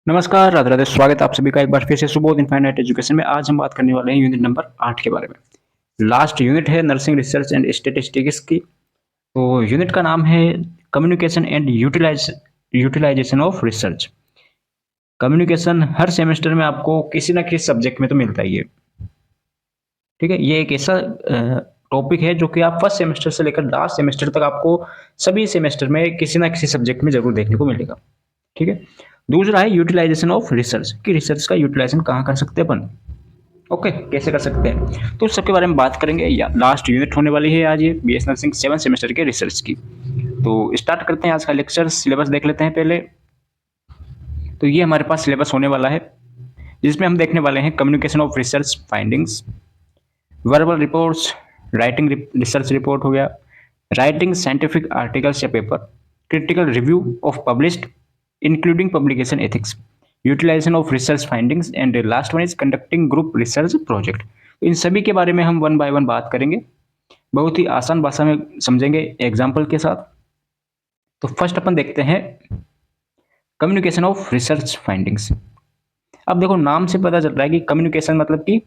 नमस्कार, राधे राधे। स्वागत है आप सभी का एक बार फिर से सुबोध इनफाइनाइट एजुकेशन में। आज हम बात करने वाले हैं यूनिट नंबर 8 के बारे में। लास्ट यूनिट है नर्सिंग रिसर्च एंड स्टैटिस्टिक्स की। तो यूनिट का नाम है communication and utilization of research. Communication हर सेमेस्टर में आपको किसी ना किसी सब्जेक्ट में तो मिलता ही है। ठीक है, ये एक ऐसा टॉपिक है जो कि आप फर्स्ट सेमेस्टर से लेकर लास्ट सेमेस्टर तक आपको सभी सेमेस्टर में किसी ना किसी सब्जेक्ट में जरूर देखने को मिलेगा। ठीक है। दूसरा है यूटिलाइजेशन ऑफ रिसर्च, कि रिसर्च का यूटिलाइजेशन कहाँ कर सकते हैं अपन। ओके, कैसे कर सकते हैं तो सबके बारे में बात करेंगे। या लास्ट यूनिट होने वाली है आज ये बीएस नर्सिंग 7 सेमेस्टर के रिसर्च की। तो स्टार्ट करते हैं आज का लेक्चर। सिलेबस देख लेते हैं पहले। तो ये हमारे पास सिलेबस होने वाला है जिसमें हम देखने वाले हैं communication of research findings, verbal reports, writing research report हो गया, राइटिंग साइंटिफिक आर्टिकल्स या paper, critical review of published including publication ethics, utilization of research findings and last one is conducting group research project. इन सभी के बारे में हम one by one बात करेंगे, बहुत ही आसान भाषा में समझेंगे एग्जाम्पल के साथ। तो फर्स्ट अपन देखते हैं कम्युनिकेशन ऑफ रिसर्च फाइंडिंग्स। अब देखो, नाम से पता चल रहा है कि कम्युनिकेशन मतलब कि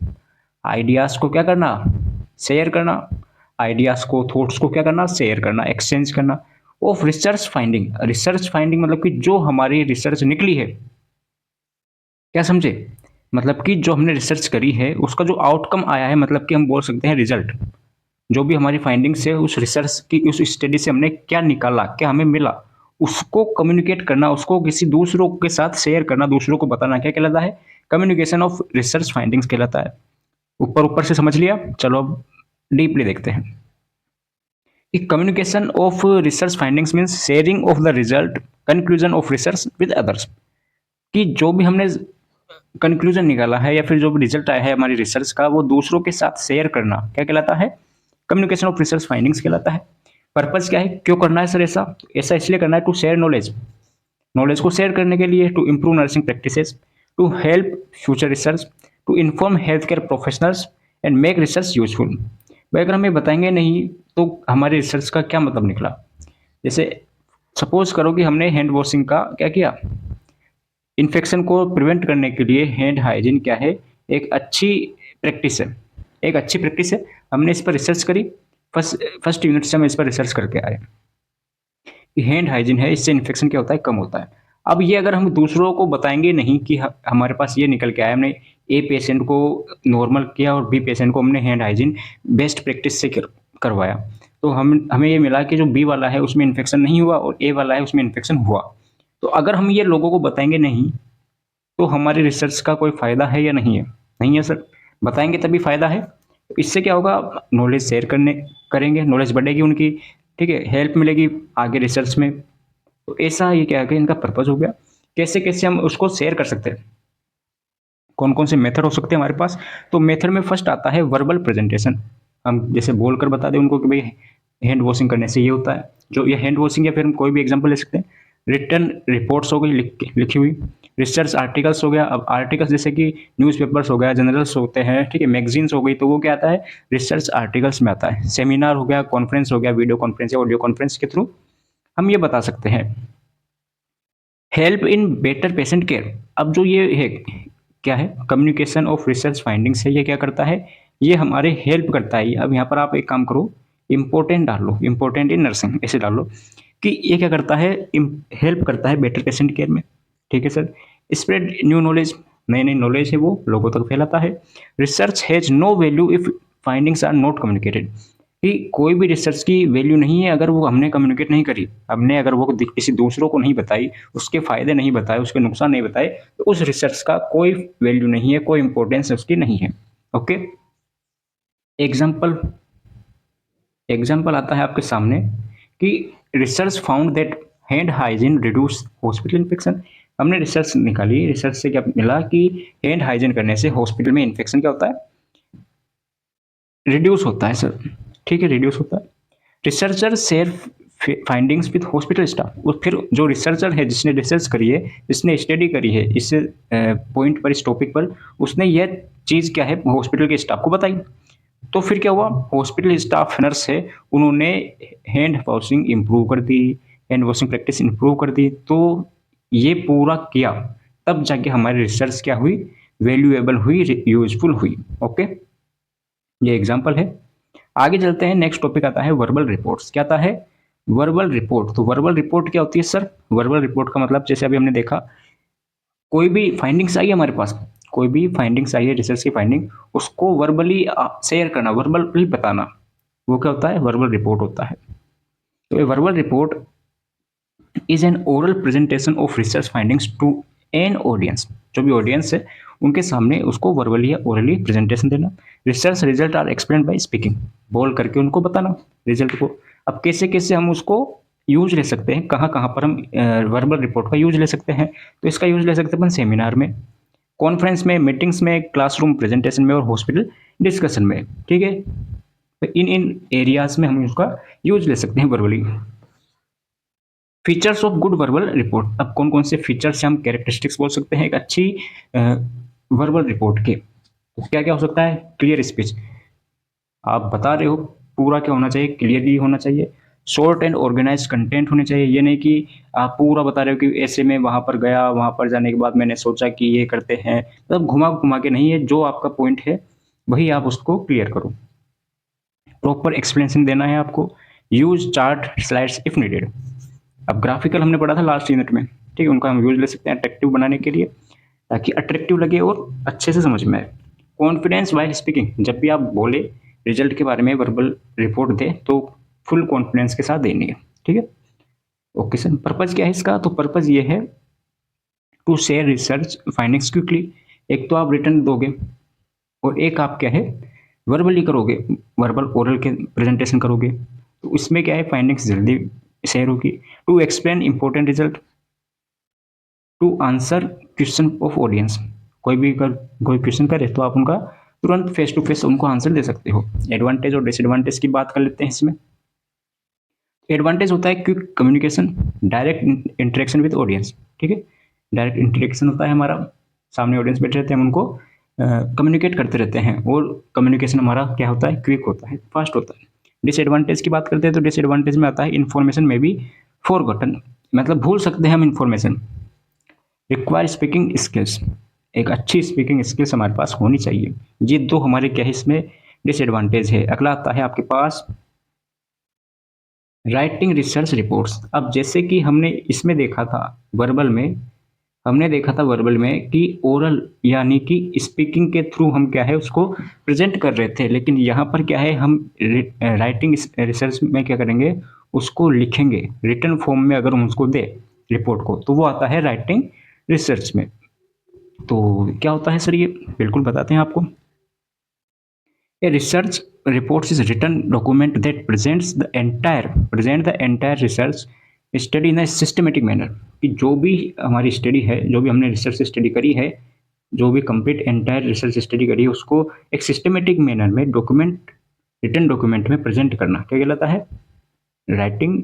आइडियाज को क्या करना, शेयर करना। आइडियाज को, थॉट्स को क्या करना, शेयर करना, एक्सचेंज करना। Of research finding, research finding मतलब कि जो हमारी रिसर्च निकली है, क्या समझे, मतलब कि जो हमने रिसर्च करी है उसका जो आउटकम आया है, मतलब कि हम बोल सकते हैं रिजल्ट। जो भी हमारी फाइंडिंग्स है उस रिसर्च की, उस स्टडी से हमने क्या निकाला, क्या हमें मिला, उसको कम्युनिकेट करना, उसको किसी दूसरों के साथ शेयर करना, दूसरों को बताना, क्या कहलाता है, कम्युनिकेशन ऑफ रिसर्च फाइंडिंग्स कहलाता है। ऊपर ऊपर से समझ लिया, चलो अब डीपली देखते हैं कि communication of research findings means sharing of the result conclusion of research with others. कि जो भी हमने कंक्लूजन निकाला है या फिर जो भी रिजल्ट आया है हमारी रिसर्च का, वो दूसरों के साथ शेयर करना क्या कहलाता है, कम्युनिकेशन ऑफ रिसर्च फाइंडिंग्स कहलाता है। पर्पज क्या है, क्यों करना है सर ऐसा, ऐसा इसलिए करना है टू शेयर नॉलेज, नॉलेज को शेयर करने के लिए, to improve nursing practices, to help future research, to inform health care professionals and make research useful. भाई अगर हमें बताएंगे नहीं तो हमारी रिसर्च का क्या मतलब निकला। जैसे सपोज करो कि हमने हैंड वॉशिंग का क्या किया, इन्फेक्शन को प्रिवेंट करने के लिए हैंड हाइजीन क्या है, एक अच्छी प्रैक्टिस है, एक अच्छी प्रैक्टिस है। हमने इस पर रिसर्च करी, फर्स्ट यूनिट से हम इस पर रिसर्च करके आए कि हैंड हाइजीन है, इससे इन्फेक्शन क्या होता है, कम होता है। अब ये अगर हम दूसरों को बताएंगे नहीं कि हमारे पास ये निकल के आया, हमने ए पेशेंट को नॉर्मल किया और बी पेशेंट को हमने हैंड हाइजीन बेस्ट प्रैक्टिस से करवाया, तो हमें ये मिला कि जो बी वाला है उसमें इन्फेक्शन नहीं हुआ और ए वाला है उसमें इन्फेक्शन हुआ। तो अगर हम ये लोगों को बताएंगे नहीं तो हमारी रिसर्च का कोई फायदा है या नहीं है, नहीं है सर। बताएंगे तभी फायदा है। इससे क्या होगा, नॉलेज शेयर करने करेंगे, नॉलेज बढ़ेगी उनकी, ठीक है, हेल्प मिलेगी आगे रिसर्च में। तो ऐसा ये क्या है कि इनका पर्पज हो गया। कैसे कैसे हम उसको शेयर कर सकते हैं, कौन कौन से मेथड हो सकते हैं हमारे पास। तो मेथड में फर्स्ट आता है वर्बल प्रेजेंटेशन। हम जैसे बोलकर बता दें उनको कि भाई हैंड वॉशिंग करने से ये होता है, जो ये हैंड वॉशिंग, या फिर हम कोई भी एग्जांपल ले सकते हैं। रिटर्न रिपोर्ट्स हो गई, लिखी हुई। रिसर्च आर्टिकल्स हो गया। अब आर्टिकल्स जैसे कि न्यूज़पेपर्स हो गया, जर्नल्स होते हैं, ठीक है, मैगजीन्स हो गई, तो वो क्या आता है, रिसर्च आर्टिकल्स में आता है। सेमिनार हो गया, कॉन्फ्रेंस हो गया, वीडियो कॉन्फ्रेंस या ऑडियो कॉन्फ्रेंस के थ्रू हम ये बता सकते हैं। Help in better patient care. अब जो ये है क्या है, कम्युनिकेशन ऑफ रिसर्च फाइंडिंग्स है, ये क्या करता है, ये हमारे हेल्प करता है। अब यहाँ पर आप एक काम करो, इंपॉर्टेंट डाल लो, इंपॉर्टेंट इन नर्सिंग ऐसे डाल लो कि ये क्या करता है, हेल्प करता है बेटर पेशेंट केयर में। ठीक है सर। स्प्रेड न्यू नॉलेज, नई नई नॉलेज है वो लोगों तक फैलाता है। Research has no value if findings are not communicated. कि कोई भी रिसर्च की वैल्यू नहीं है अगर वो हमने कम्युनिकेट नहीं करी, हमने अगर वो किसी दूसरों को नहीं बताई, उसके फायदे नहीं बताए, उसके नुकसान नहीं बताए, तो उस रिसर्च का कोई वैल्यू नहीं है, कोई इंपॉर्टेंस उसकी नहीं है। ओके। एग्जाम्पल, एग्जाम्पल आता है आपके सामने कि research found that hand hygiene reduce hospital infection. हमने रिसर्च निकाली, रिसर्च से क्या मिला कि हैंड हाइजीन करने से हॉस्पिटल में इन्फेक्शन क्या होता है, रिड्यूस होता है सर। ठीक है, रिड्यूस होता है। Researcher share findings with hospital staff. और फिर जो रिसर्चर है जिसने रिसर्च करी है, जिसने स्टडी करी है इस पॉइंट पर, इस टॉपिक पर, उसने यह चीज़ क्या है हॉस्पिटल के स्टाफ को बताई। तो फिर क्या हुआ, हॉस्पिटल स्टाफ नर्स है, उन्होंने हैंड वॉशिंग इम्प्रूव कर दी, हैंड वॉशिंग प्रैक्टिस इम्प्रूव कर दी। तो ये पूरा किया तब जाके हमारी रिसर्च क्या हुई, वैल्यूएबल हुई, यूजफुल हुई। ओके, ये एग्जाम्पल है। आगे चलते हैं, नेक्स्ट टॉपिक आता है वर्बल रिपोर्ट्स। क्या आता है? Verbal report. तो वर्बल रिपोर्ट क्या होती है सर? वर्बल रिपोर्ट का मतलब जैसे अभी हमने देखा, कोई भी फाइंडिंग्स आई है हमारे पास, कोई भी फाइंडिंग्स आई है, रिसर्च की फाइंडिंग, उसको वर्बली शेयर करना, वर्बली बताना, वो क्या होता है? वर्बल रिपोर्ट होता है। तो ये verbal report is an oral presentation of research findings to an audience. जो भी ऑडियंस है उनके सामने उसको वर्बली या ओरली प्रेजेंटेशन देना। Research result are explain by speaking, बोल करके उनको बताना रिजल्ट को। अब कैसे कैसे हम उसको यूज ले सकते हैं, कहाँ कहाँ पर हम वर्बल रिपोर्ट का यूज ले सकते हैं? तो इसका यूज ले सकते हैं अपन सेमिनार में, कॉन्फ्रेंस में, मीटिंग्स में, क्लासरूम प्रेजेंटेशन में और हॉस्पिटल डिस्कशन में। ठीक है, तो इन इन एरियाज में हम उसका यूज ले सकते हैं verbally. Features of good verbal report. अब कौन कौन से फीचर्स हम कैरेक्टरिस्टिक्स बोल सकते हैं एक अच्छी वर्बल रिपोर्ट के? तो क्या क्या हो सकता है? क्लियर स्पीच, आप बता रहे हो, पूरा क्या होना चाहिए? क्लियरली होना चाहिए। शॉर्ट एंड ऑर्गेनाइज कंटेंट होने चाहिए, ये नहीं कि आप पूरा बता रहे हो कि ऐसे में वहां पर गया, वहां पर जाने के बाद मैंने सोचा कि ये करते हैं, मतलब घुमा घुमा के नहीं है, जो आपका पॉइंट है वही आप उसको क्लियर करो। प्रॉपर एक्सप्लेनेशन देना है आपको। Use chart slides if needed. अब ग्राफिकल हमने पढ़ा था लास्ट यूनिट में, ठीक है, उनका हम यूज ले सकते हैं अट्रैक्टिव बनाने के लिए, ताकि अट्रैक्टिव लगे और अच्छे से समझ में आए। कॉन्फिडेंस वाइल स्पीकिंग, जब भी आप बोले रिजल्ट के बारे में, वर्बल रिपोर्ट दे, तो फुल कॉन्फिडेंस के साथ देनी है। ठीक है, ओके सर। पर्पज क्या है इसका? तो पर्पज ये है to share research findings quickly. एक तो आप रिटर्न दोगे और एक आप क्या है, वर्बली करोगे, वर्बल ओरल के प्रेजेंटेशन करोगे, तो इसमें क्या है, फाइंडिंग्स जल्दी शेयर होगी। To explain important result, to answer question of audience, कोई भी अगर कोई क्वेश्चन करे तो आप उनका तुरंत फेस टू फेस उनको आंसर दे सकते हो। एडवांटेज और डिसएडवांटेज की बात कर लेते हैं इसमें। एडवांटेज होता है quick communication, direct interaction with audience. ठीक है, डायरेक्ट इंटरेक्शन होता है हमारा, सामने ऑडियंस बैठे रहते हैं, हम उनको कम्युनिकेट करते रहते हैं, और कम्युनिकेशन हमारा क्या होता है? क्विक होता है, फास्ट होता है। डिसएडवांटेज की बात करते हैं तो डिसएडवांटेज में आता है इन्फॉर्मेशन में भी फॉरगॉटन, मतलब भूल सकते हैं हम इन्फॉर्मेशन। रिक्वायर स्पीकिंग स्किल्स, एक अच्छी स्पीकिंग स्किल्स हमारे पास होनी चाहिए। ये दो हमारे क्या है इसमें डिसएडवांटेज है। अगला आता है आपके पास राइटिंग रिसर्च रिपोर्ट्स। अब जैसे कि हमने इसमें देखा था वर्बल में, हमने देखा था वर्बल में कि ओरल यानी कि स्पीकिंग के थ्रू हम क्या है उसको प्रेजेंट कर रहे थे, लेकिन यहाँ पर क्या है, हम राइटिंग रिसर्च में क्या करेंगे, उसको लिखेंगे रिटर्न फॉर्म में। अगर हम उसको दे रिपोर्ट को, तो वो आता है राइटिंग रिसर्च में। तो क्या होता है सर ये? बिल्कुल बताते हैं आपको। A research report is written document that present the entire research study in a systematic manner। कि जो भी हमारी स्टडी है, जो भी हमने रिसर्च स्टडी करी है, जो भी कंप्लीट एंटायर रिसर्च स्टडी करी है, उसको एक सिस्टमेटिक मैनर में डॉक्यूमेंट, रिटन डॉक्यूमेंट में प्रेजेंट करना क्या कहलाता है? राइटिंग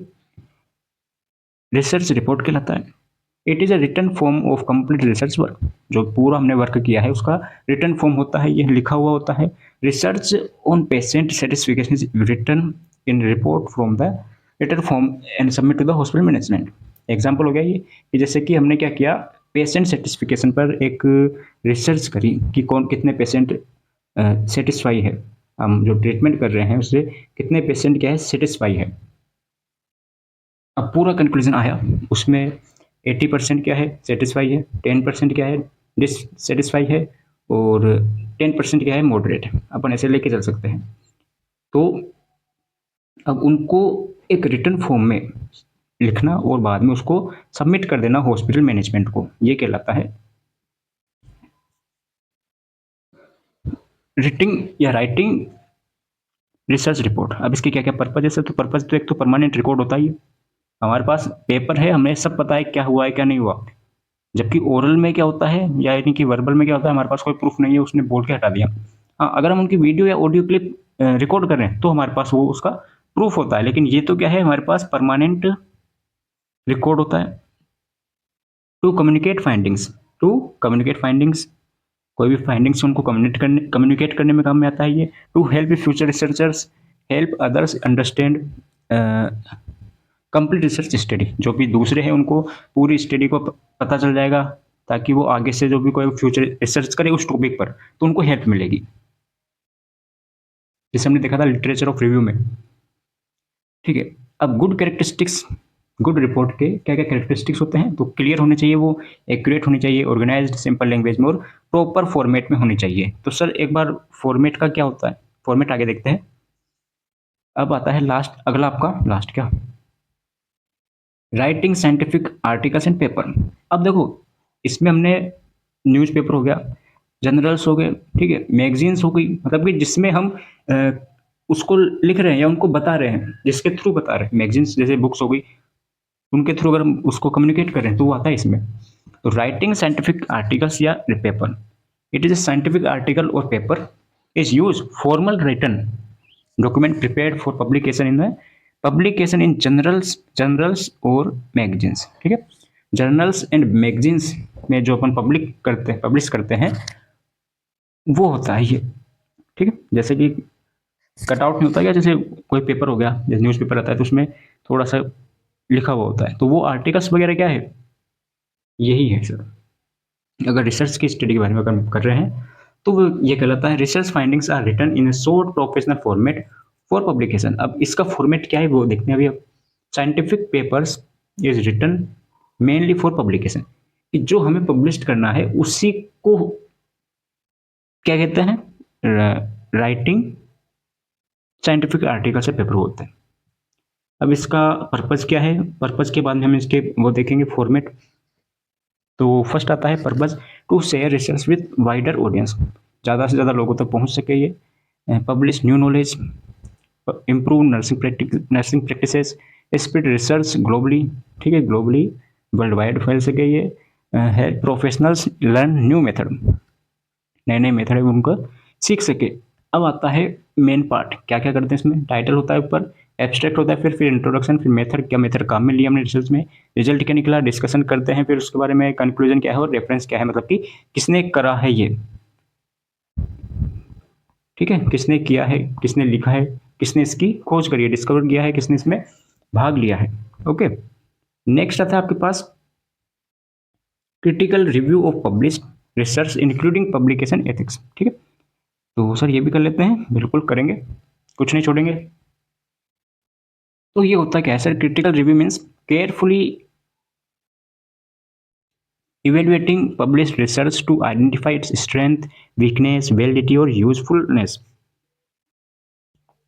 रिसर्च रिपोर्ट कहलाता है। It is a written form of complete research work, जो पूरा हमने वर्क किया है उसका रिटन फॉर्म होता है, ये लिखा हुआ होता है। Research on patient satisfaction is written in report from the written form and submit to the hospital management. Example हो गया ये कि जैसे कि हमने क्या किया, पेशेंट सेटिस्फिकेशन पर एक रिसर्च करी कि कौन कितने पेशेंट सेटिस्फाई है, हम जो ट्रीटमेंट कर रहे हैं उससे कितने पेशेंट क्या है सेटिस्फाई है। अब पूरा कंक्लूजन आया उसमें, 80% क्या है सेटिस्फाई है, 10% क्या है डिससेटिस्फाई है, और 10% क्या है मॉडरेट है। अपन ऐसे लेके चल सकते हैं। तो अब उनको एक रिटन फॉर्म में लिखना और बाद में उसको सबमिट कर देना हॉस्पिटल मैनेजमेंट को, ये कहलाता है रिटिंग या राइटिंग रिसर्च रिपोर्ट। अब इसके क्या क्या पर्पज है सर? तो पर्पज तो एक तो परमानेंट रिकॉर्ड होता ही है, हमारे पास पेपर है, हमें सब पता है क्या हुआ है क्या नहीं हुआ। जबकि ओरल में क्या होता है, यानी कि वर्बल में क्या होता है, हमारे पास कोई प्रूफ नहीं है, उसने बोल के हटा दिया। हाँ, अगर हम उनकी वीडियो या ऑडियो क्लिप रिकॉर्ड कर रहे हैं तो हमारे पास वो उसका प्रूफ होता है, लेकिन ये तो क्या है, हमारे पास परमानेंट रिकॉर्ड होता है। To communicate findings, to communicate findings, कोई भी फाइंडिंग्स उनको कम्युनिकेट करने में काम में आता है ये। To help future researchers, help others understand complete research study, जो भी दूसरे हैं उनको पूरी स्टडी को पता चल जाएगा, ताकि वो आगे से जो भी कोई फ्यूचर रिसर्च करे उस टॉपिक पर तो उनको हेल्प मिलेगी। जैसे हमने देखा था लिटरेचर ऑफ रिव्यू में, ठीक है। अब गुड कैरेक्टरिस्टिक्स, गुड रिपोर्ट के क्या क्या कैरेक्टरिस्टिक्स होते हैं, तो क्लियर होने चाहिए, वो एक्यूरेट होनी चाहिए, ऑर्गेनाइज्ड सिंपल लैंग्वेज में और प्रॉपर फॉर्मेट में होनी चाहिए। तो सर एक बार फॉर्मेट का क्या होता है, फॉर्मेट आगे देखते हैं। अब आता है लास्ट, अगला आपका लास्ट क्या, writing scientific articles and paper. अब देखो इसमें हमने न्यूज़पेपर हो गया, जर्नल्स हो गए, ठीक है, मैगजीन्स हो गई, मतलब कि जिसमें हम उसको लिख रहे हैं या उनको बता रहे हैं, जिसके थ्रू बता रहे हैं, मैगजीन्स जैसे बुक्स हो गई, उनके थ्रू अगर हम उसको कम्युनिकेट करें तो वो आता है इसमें। तो राइटिंग साइंटिफिक आर्टिकल्स या paper, it is a scientific article और paper is use formal written document prepared for publication in journals और मैगजीन्स, ठीक है। जर्नल्स एंड मैगजीन्स में जो अपन पब्लिश करते हैं वो होता है ये, ठीक है। जैसे कि कटआउट नहीं होता क्या, जैसे कोई पेपर हो गया, जैसे न्यूज़पेपर आता है तो उसमें थोड़ा सा लिखा हुआ होता है, तो वो आर्टिकल्स वगैरह क्या है, यही है सर। अगर रिसर्च की स्टडी के बारे में अगर हम कर रहे हैं तो वो ये कहलाता है research findings are written in a short professional format for publication. अब इसका फॉर्मेट क्या है वो देखते हैं अभी। अब scientific papers is written mainly for publication, कि जो हमें पब्लिश करना है उसी को क्या कहते हैं, राइटिंग साइंटिफिक आर्टिकल से पेपर होते हैं। अब इसका पर्पज़ क्या है, पर्पज़ के बाद में हम इसके वो देखेंगे फॉर्मेट। तो फर्स्ट आता है purpose, to share research with wider audience, ज़्यादा से ज़्यादा लोगों तक पहुंच सके ये, publish new knowledge, improve nursing practices, spread research globally, ठीक है, ग्लोबली वर्ल्ड वाइड फैल सके ये, help professionals learn new method, नए नए मेथड उनको सीख सके। अब आता है मेन पार्ट, क्या क्या करते हैं इसमें, टाइटल होता है ऊपर, एब्स्ट्रैक्ट होता है, फिर इंट्रोडक्शन, फिर मेथड, क्या मेथड काम में लिया हमने रिसर्च में, रिजल्ट क्या निकला, डिस्कशन करते हैं, फिर उसके बारे में कंक्लूजन क्या है और रेफरेंस क्या है, मतलब कि किसने करा है ये, ठीक है, किसने किया है, किसने लिखा है, किसने इसकी खोज करी है, डिस्कवर किया है, किसने इसमें भाग लिया है। ओके, नेक्स्ट आता है आपके पास critical review of publish research including publication ethics, ठीक है। तो सर ये भी कर लेते हैं, बिल्कुल करेंगे, कुछ नहीं छोड़ेंगे। तो ये होता क्या है sir, critical review means carefully evaluating published research to identify its strength, weakness, validity और यूजफुलनेस।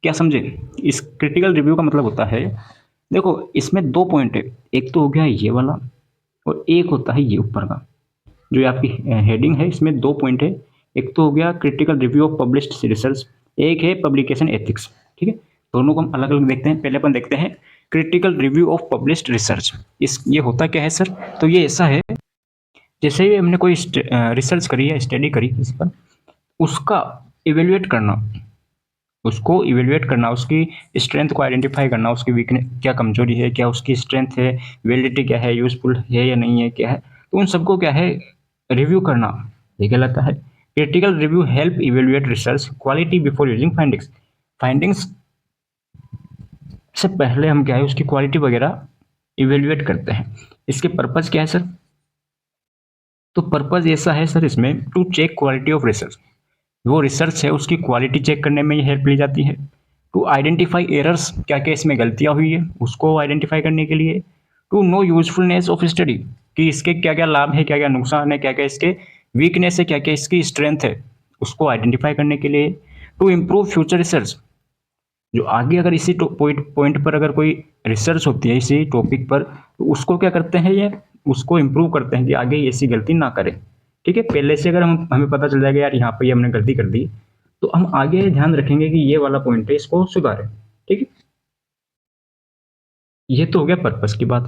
क्या समझे, इस क्रिटिकल रिव्यू का मतलब होता है, देखो इसमें दो पॉइंट है, एक तो हो गया ये वाला और एक होता है ये ऊपर का, जो आपकी हेडिंग है इसमें दो पॉइंट है, एक तो हो गया critical review of published research, एक है पब्लिकेशन एथिक्स, ठीक है। दोनों को हम अलग अलग देखते हैं। पहले अपन देखते हैं critical review of published research. इस ये होता क्या है सर, तो ये ऐसा है, जैसे ही हमने कोई रिसर्च करी है, स्टडी करी इस पर, उसका इवेल्युएट करना, उसको इवेल्युएट करना, उसकी स्ट्रेंथ को आइडेंटिफाई करना, उसकी वीकनेस क्या, कमजोरी है क्या, उसकी स्ट्रेंथ है, वैलिडिटी क्या है, यूजफुल है या नहीं है, क्या है, तो उन सबको क्या है रिव्यू करना, ये कहलाता है critical review. Help evaluate research quality before using findings, findings से पहले हम क्या है उसकी क्वालिटी वगैरह इवेल्युएट करते हैं। इसके पर्पज क्या है सर, तो पर्पज ऐसा है सर इसमें, to check quality of research, वो रिसर्च है उसकी क्वालिटी चेक करने में ये हेल्प ली जाती है। टू आइडेंटिफाई एरर्स, क्या क्या इसमें गलतियाँ हुई है उसको आइडेंटिफाई करने के लिए। To know usefulness of study, कि इसके क्या क्या लाभ है, क्या क्या नुकसान है, क्या क्या इसके वीकनेस है, क्या क्या इसकी स्ट्रेंथ है, उसको आइडेंटिफाई करने के लिए। टू इम्प्रूव फ्यूचर रिसर्च, जो आगे अगर इसी पॉइंट पर अगर कोई रिसर्च होती है इसी टॉपिक पर, तो उसको क्या करते हैं ये, उसको इम्प्रूव करते हैं कि आगे ऐसी गलती ना करें, ठीक है। पहले से अगर हमें पता चल जाएगा यार यहाँ पर ये हमने गलती कर दी, तो हम आगे ध्यान रखेंगे कि ये वाला पॉइंट है, इसको सुधारें, ठीक है। ये तो हो गया पर्पस की बात।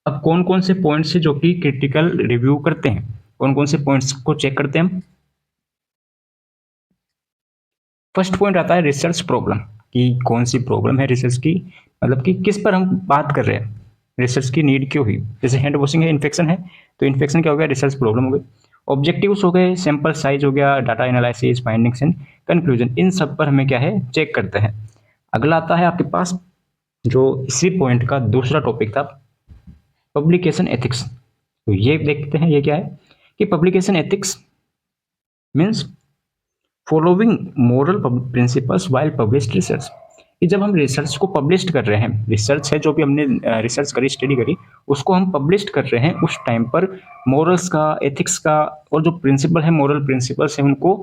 अब कौन कौन से पॉइंट्स है जो कि क्रिटिकल रिव्यू करते हैं, कौन कौन से पॉइंट्स को चेक करते हैं हम। फर्स्ट पॉइंट आता है रिसर्च प्रॉब्लम, कि कौन सी प्रॉब्लम है रिसर्च की, मतलब कि किस पर हम बात कर रहे हैं, रिसर्च की नीड क्यों हुई। जैसे हैंड वॉशिंग है, इन्फेक्शन है, तो इन्फेक्शन क्या हो गया, रिसर्च प्रॉब्लम हो गई। ऑब्जेक्टिव्स हो गए, सैंपल साइज हो गया, data analysis, findings and conclusion, इन सब पर हमें क्या है चेक करते हैं। अगला आता है आपके पास जो इसी पॉइंट का दूसरा टॉपिक था, पब्लिकेशन एथिक्स। तो ये देखते हैं ये क्या है कि publication ethics means following moral principles while published research, कि जब हम रिसर्च को पब्लिश कर रहे हैं, रिसर्च है जो भी हमने रिसर्च करी स्टडी करी उसको हम पब्लिश कर रहे हैं, उस टाइम पर मोरल्स का एथिक्स का और जो प्रिंसिपल है मोरल प्रिंसिपल्स है उनको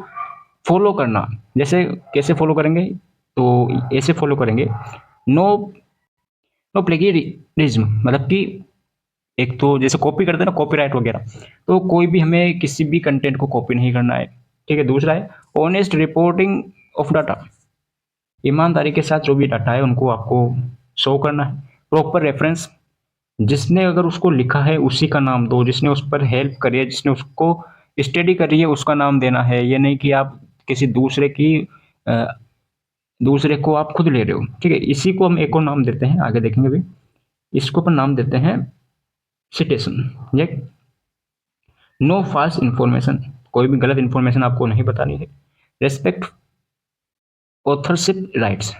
फॉलो करना। जैसे कैसे फॉलो करेंगे, तो ऐसे फॉलो करेंगे, नो नो प्लेगियरिज्म, मतलब कि एक तो जैसे कॉपी करते हैं ना कॉपीराइट वगैरह, तो कोई भी हमें किसी भी कंटेंट को कॉपी नहीं करना है। ठीक है, दूसरा है ऑनेस्ट रिपोर्टिंग ऑफ डाटा, ईमानदारी के साथ जो भी डाटा है उनको आपको शो करना है। प्रॉपर रेफरेंस, जिसने अगर उसको लिखा है उसी का नाम दो, जिसने उस पर हेल्प करी है, जिसने उसको स्टडी करी है उसका नाम देना है। ये नहीं कि आप किसी दूसरे की अ, दूसरे को आप खुद ले रहे हो। ठीक है, इसी को हम एक और नाम देते हैं, आगे देखेंगे भी, इसको अपन नाम देते हैं सिटेशन। ये नो फॉल्स इन्फॉर्मेशन, कोई भी गलत इन्फॉर्मेशन आपको नहीं बतानी है। रेस्पेक्ट ऑथरशिप राइट्स,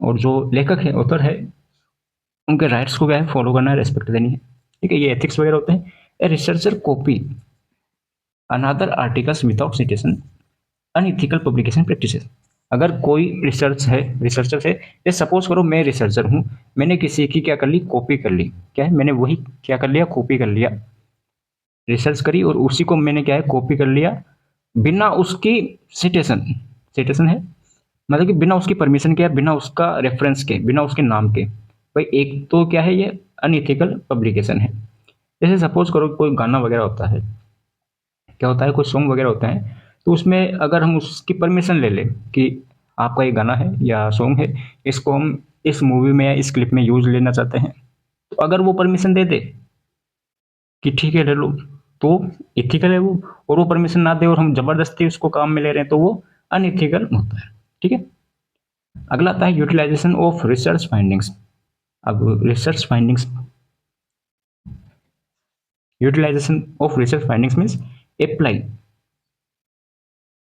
और जो लेखक है ऑथर है उनके राइट्स को क्या है फॉलो करना है, रेस्पेक्ट देनी है। ठीक है, ये एथिक्स वगैरह होते हैं। A researcher copy another articles without citation, unethical publication practices. अगर कोई रिसर्चर है, ये सपोज करो मैं रिसर्चर हूँ, मैंने किसी की क्या कर ली, कॉपी कर ली। क्या है, मैंने वही क्या कर लिया, कॉपी कर लिया, रिसर्च करी और उसी को मैंने क्या है कॉपी कर लिया, बिना उसकी सिटेशन, सिटेशन है मतलब कि बिना उसकी परमिशन के, बिना उसका रेफरेंस के, बिना उसके नाम के। भाई एक तो क्या है, ये अनइथिकल पब्लिकेशन है। जैसे सपोज करो कोई गाना वगैरह होता है, क्या होता है, कोई सॉन्ग वगैरह होता है, तो उसमें अगर हम उसकी परमिशन ले लें कि आपका ये गाना है या सॉन्ग है, इसको हम इस मूवी में या इस क्लिप में यूज लेना चाहते हैं, तो अगर वो परमिशन दे दे कि ठीक है ले लो, तो इथिकल है वो। और वो परमिशन ना दे और हम जबरदस्ती उसको काम में ले रहे हैं, तो वो अनइथिकल होता है। ठीक है, अगला आता है यूटिलाइजेशन ऑफ रिसर्च फाइंडिंग्स। अब research findings, utilization of research findings means apply,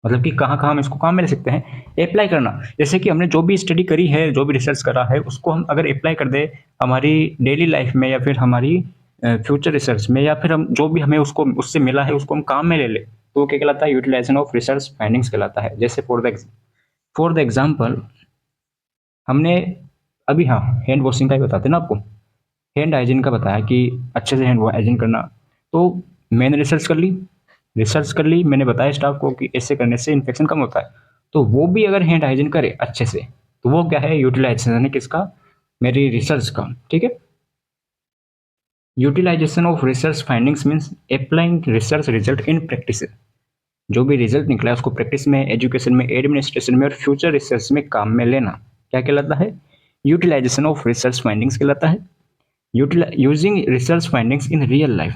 मतलब कि कहाँ कहाँ हम इसको काम में ले सकते हैं, अप्लाई करना। जैसे कि हमने जो भी स्टडी करी है, जो भी रिसर्च करा है, उसको हम अगर अप्लाई कर दे हमारी डेली लाइफ में या फिर हमारी फ्यूचर रिसर्च में, या फिर हम जो भी हमें उसको उससे मिला है उसको हम काम में ले ले, तो वो क्या कहलाता है, यूटिलाइजेशन ऑफ रिसर्च फाइंडिंग्स कहलाता है। जैसे फॉर द एग्जाम्पल हमने अभी, हाँ, हैंड वॉशिंग का ही बताते हैं ना आपको, हैंड हाइजीन का बताया कि अच्छे से हैंड हाइजीन करना। तो मैंने रिसर्च कर ली, मैंने बताया स्टाफ को कि ऐसे करने से इन्फेक्शन कम होता है, तो वो भी अगर हैंड हाइजीन करे अच्छे से, तो वो क्या है, यूटिलाइजेशन है किसका, मेरी रिसर्च का। ठीक है, utilization of research findings means applying research result in practice, जो भी रिजल्ट निकला है उसको प्रैक्टिस में, एजुकेशन में, एडमिनिस्ट्रेशन में और फ्यूचर रिसर्च में काम में लेना, क्या कहलाता है, यूटिलाइजेशन ऑफ रिसर्च फाइंडिंग्स कहलाता है। Using research findings in real life,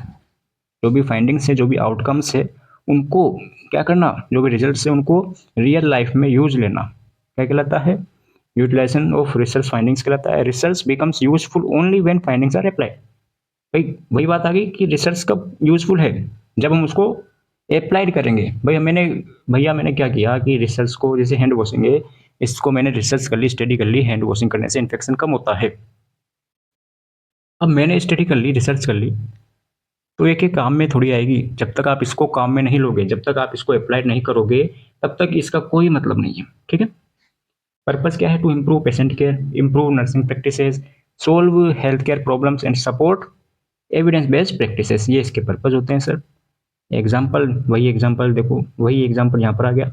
जो भी फाइंडिंग्स है, जो भी आउटकम्स है, उनको क्या करना, जो भी रिजल्ट्स है उनको रियल लाइफ में यूज लेना, क्या कहलाता है, यूटिलाइजेशन ऑफ रिसर्च फाइंडिंग्स कहलाता है। Research becomes useful only when findings are applied. भाई वही बात आ गई कि रिसर्च कब यूजफुल है, जब हम उसको अप्लाइड करेंगे। भैया मैंने क्या किया कि रिसर्च को, जैसे हैंड वॉशिंग है, इसको मैंने रिसर्च कर ली, स्टडी कर ली, हैंड वॉशिंग करने से इन्फेक्शन कम होता है। अब मैंने स्टडी कर ली, रिसर्च कर ली, तो एक एक काम में थोड़ी आएगी। जब तक आप इसको काम में नहीं लोगे, जब तक आप इसको अप्लाइड नहीं करोगे, तब तक इसका कोई मतलब नहीं है। ठीक है, पर्पस क्या है, to improve patient care, improve nursing practices, solve health care problems and support evidence based practices, ये इसके पर्पज होते हैं सर। एग्जाम्पल देखो, वही एग्जाम्पल यहाँ पर आ गया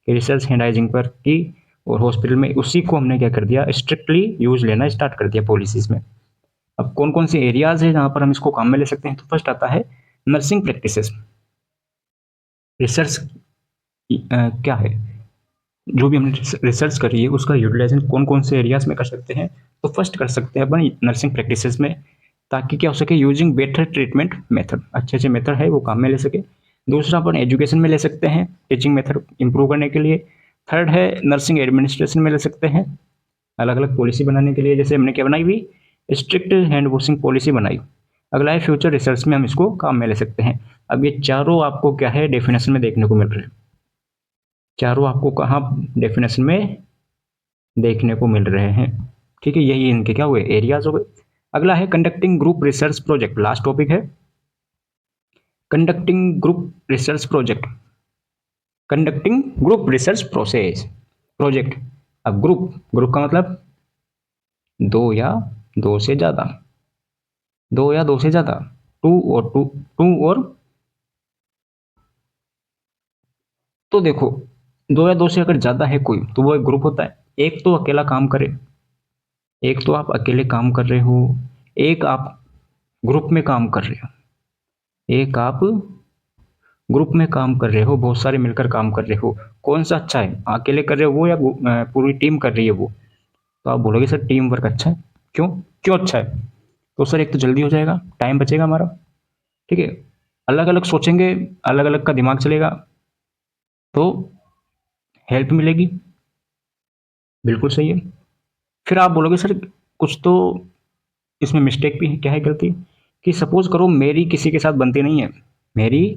कि रिसर्च हैंड हाइजीन पर की, और हॉस्पिटल में उसी को हमने क्या कर दिया, स्ट्रिक्टली यूज लेना स्टार्ट कर दिया पॉलिसीज में। अब कौन कौन से एरियाज है जहाँ पर हम इसको काम में ले सकते हैं, तो फर्स्ट आता है नर्सिंग प्रैक्टिसेस। रिसर्च क्या है, जो भी हमने रिसर्च करी है उसका यूटिलाइजेशन कौन कौन से एरियाज में कर सकते हैं, तो फर्स्ट कर सकते हैं अपन नर्सिंग प्रैक्टिसेस में, ताकि क्या हो सके, यूजिंग बेटर ट्रीटमेंट मेथड, अच्छे अच्छे मेथड है वो काम में ले सके। दूसरा अपन एजुकेशन में ले सकते हैं, टीचिंग मेथड इंप्रूव करने के लिए। थर्ड है नर्सिंग एडमिनिस्ट्रेशन में ले सकते हैं, अलग अलग पॉलिसी बनाने के लिए, जैसे हमने क्या बनाई हुई, स्ट्रिक्ट हैंड वॉशिंग पॉलिसी बनाई। अगला है फ्यूचर रिसर्च में हम इसको काम में ले सकते हैं। अब ये चारों आपको क्या है, डेफिनेशन में देखने को मिल रहे हैं। चारों आपको कहाँ डेफिनेशन में देखने को मिल रहे हैं। ठीक है, यही इनके क्या हुए, एरियाज हो गए। अगला है conducting group research project, last topic है। Conducting group research project, conducting group research project. अब ग्रुप, ग्रुप का मतलब दो या दो से ज्यादा, दो या दो से ज्यादा, टू और तो देखो, दो या दो से अगर ज्यादा है कोई तो वो एक ग्रुप होता है। एक तो अकेला काम करे, एक तो आप अकेले काम कर रहे हो, एक आप ग्रुप में काम कर रहे हो, एक आप ग्रुप में काम कर रहे हो, बहुत सारे मिलकर काम कर रहे हो। कौन सा अच्छा है, अकेले कर रहे हो वो या पूरी टीम कर रही है वो? तो आप बोलोगे सर टीम वर्क अच्छा है। क्यों? क्यों अच्छा है? तो सर एक तो जल्दी हो जाएगा, टाइम बचेगा हमारा, ठीक है, अलग अलग सोचेंगे, अलग अलग का दिमाग चलेगा, तो हेल्प मिलेगी, बिल्कुल सही है। फिर आप बोलोगे सर कुछ तो इसमें मिस्टेक भी है। क्या है गलती? कि सपोज करो मेरी किसी के साथ बनती नहीं है, मेरी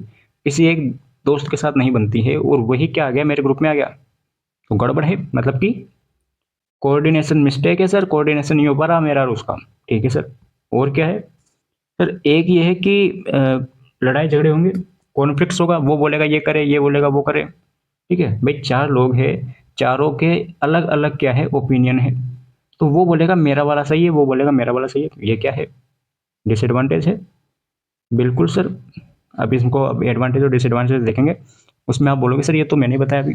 किसी एक दोस्त के साथ नहीं बनती है, और वही क्या आ गया मेरे ग्रुप में आ गया, तो गड़बड़ है, मतलब कि कोऑर्डिनेशन मिस्टेक है सर, कोऑर्डिनेशन नहीं हो पा रहा मेरा और उसका। ठीक है सर। और क्या है सर? एक ये है कि लड़ाई झगड़े होंगे, कॉन्फ्लिक्ट्स होगा, वो बोलेगा ये करे, ये बोलेगा वो करे। ठीक है भाई, चार लोग हैं, चारों के अलग अलग क्या है ओपिनियन है, तो वो बोलेगा मेरा वाला सही है, वो बोलेगा मेरा वाला सही है, तो ये क्या है? डिसएडवांटेज है। बिल्कुल सर। अब इसको अब एडवांटेज और डिसएडवांटेज देखेंगे, उसमें आप बोलोगे सर ये तो मैंने बताया अभी।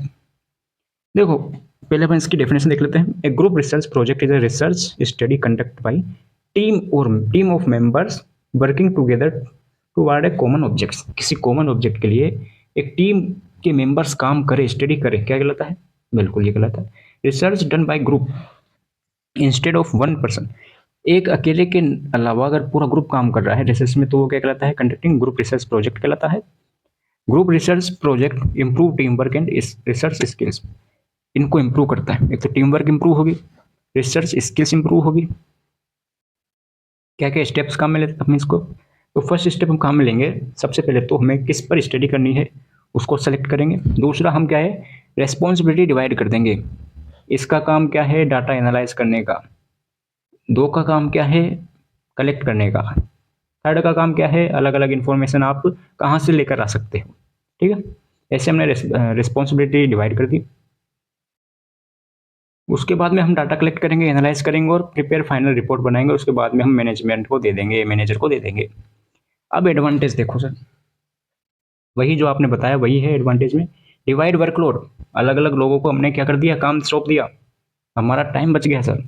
देखो, पहले अपन इसकी डेफिनेशन देख लेते हैं। A group research project is a research study conduct by team of members working together toward a common object. किसी कॉमन ऑब्जेक्ट के लिए एक टीम के मेंबर्स काम करे, स्टडी करे, क्या कहलाता है? बिल्कुल ये कहलाता है research done by group instead of one person. एक अकेले के अलावा अगर पूरा ग्रुप काम कर रहा है रिसर्च में, तो वो क्या कहलाता है? कंडक्टिंग ग्रुप रिसर्च प्रोजेक्ट कहलाता है। Group research project improve team work and research skills. इनको इंप्रूव करता है, एक तो टीम वर्क इंप्रूव होगी, रिसर्च स्किल्स इंप्रूव होगी। क्या क्या स्टेप्स काम में लेते हैं अपने इसको? तो फर्स्ट स्टेप हम काम में लेंगे, सबसे पहले तो हमें किस पर स्टडी करनी है उसको सेलेक्ट करेंगे। दूसरा हम क्या है, रेस्पॉन्सिबिलिटी डिवाइड कर देंगे। इसका काम क्या है? डाटा एनालाइज करने का। दो का काम क्या है? कलेक्ट करने का। थर्ड का काम क्या है? अलग अलग इंफॉर्मेशन आप कहाँ से लेकर आ सकते हो। ठीक है, ऐसे हमने रिस्पॉन्सिबिलिटी डिवाइड कर दी। उसके बाद में हम डाटा कलेक्ट करेंगे, एनालाइज करेंगे और प्रिपेयर फाइनल रिपोर्ट बनाएंगे। उसके बाद में हम मैनेजमेंट को दे देंगे, मैनेजर को दे देंगे। अब एडवांटेज देखो सर, वही जो आपने बताया वही है एडवांटेज में। डिवाइड वर्कलोड, अलग अलग लोगों को हमने क्या कर दिया, काम सौंप दिया, हमारा टाइम बच गया sir.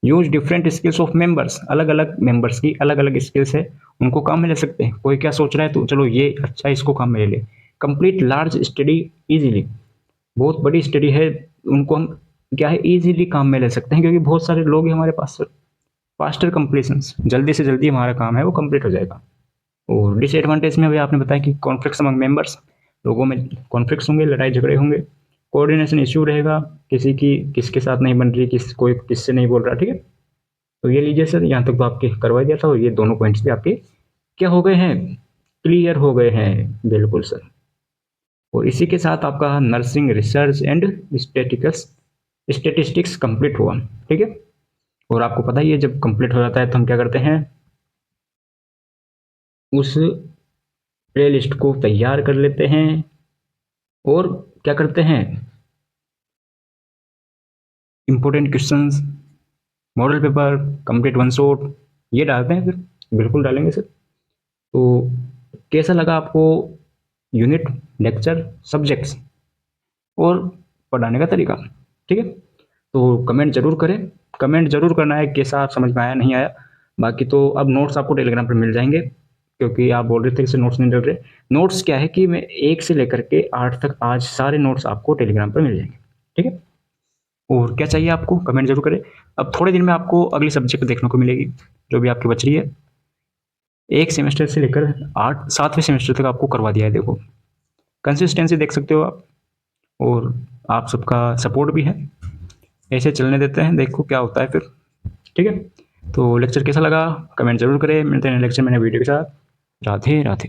Use different skills of members, अलग अलग मेंबर्स की अलग अलग स्किल्स है, उनको काम में ले सकते हैं। कोई क्या सोच रहा है तो चलो ये अच्छा है, इसको काम में ले ले। कंप्लीट लार्ज स्टडी इजीली, बहुत बड़ी स्टडी है, उनको हम क्या है इजीली काम में ले सकते हैं, क्योंकि बहुत सारे लोग हैं हमारे पास। फास्टर कंप्लीशन, जल्दी से जल्दी हमारा काम है वो कंप्लीट हो जाएगा। और डिसएडवांटेज में अभी आपने बताया कि कॉन्फ्लिक्ट्स अमंग मेंबर्स, लोगों में कॉन्फ्लिक्ट्स होंगे, लड़ाई झगड़े होंगे, कोऑर्डिनेशन इश्यू रहेगा, किसी की किसके साथ नहीं बन रही, कोई किससे नहीं बोल रहा। ठीक है, तो ये लीजिए सर, यहाँ तक तो आपके करवा दिया था, और ये दोनों पॉइंट्स भी आपके क्या हो गए हैं, क्लियर हो गए हैं। बिल्कुल सर। और इसी के साथ आपका nursing research and statistics complete हुआ। ठीक है, और आपको पता ही है जब कंप्लीट हो जाता है तो हम क्या करते हैं, उस प्ले लिस्ट को तैयार कर लेते हैं, और क्या करते हैं, important questions, model paper, complete one shot, ये डालते हैं फिर। बिल्कुल डालेंगे सर। तो कैसा लगा आपको यूनिट, लेक्चर, सब्जेक्ट्स और पढ़ाने का तरीका? ठीक है, तो कमेंट जरूर करें, कमेंट जरूर करना है कैसा आप समझ में आया नहीं आया। बाकी तो अब नोट्स आपको टेलीग्राम पर मिल जाएंगे, क्योंकि आप बोल रहे थे कि नोट्स नहीं डल रहे। नोट्स क्या है कि मैं 1 से लेकर के 8 तक आज सारे नोट्स आपको टेलीग्राम पर मिल जाएंगे। ठीक है, और क्या चाहिए आपको कमेंट जरूर करें। अब थोड़े दिन में आपको अगली सब्जेक्ट देखने को मिलेगी जो भी आपकी बच रही है। एक सेमेस्टर से लेकर 7वें सेमेस्टर तक आपको करवा दिया है। देखो कंसिस्टेंसी देख सकते हो आप, और आप सबका सपोर्ट भी है। ऐसे चलने देते हैं, देखो क्या होता है फिर। ठीक है, तो लेक्चर कैसा लगा कमेंट जरूर करें। मिलते हैं लेक्चर में नए वीडियो के साथ। राधे राधे।